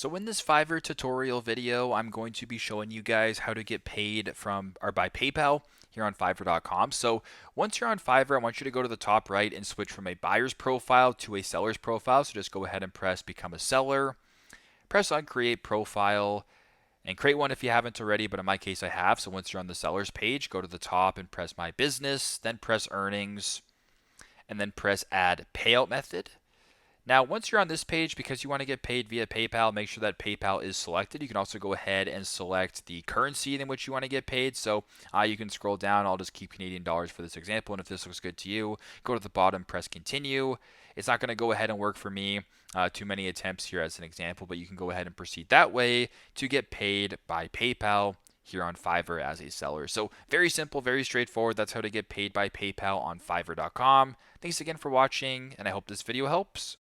So in this Fiverr tutorial video, I'm going to be showing you guys how to get paid from or by PayPal here on Fiverr.com. So once you're on Fiverr, I want you to go to the top right and switch from a buyer's profile to a seller's profile. So just go ahead and press become a seller, press on create profile, and create one if you haven't already, but in my case I have. So once you're on the seller's page, go to the top and press my business, then press earnings, and then press add payout method. Now, once you're on this page, because you want to get paid via PayPal, make sure that PayPal is selected. You can also go ahead and select the currency in which you want to get paid. So you can scroll down. I'll just keep Canadian dollars for this example. And if this looks good to you, go to the bottom, press continue. It's not going to go ahead and work for me. Too many attempts here as an example, but you can go ahead and proceed that way to get paid by PayPal here on Fiverr as a seller. So very simple, very straightforward. That's how to get paid by PayPal on Fiverr.com. Thanks again for watching, and I hope this video helps.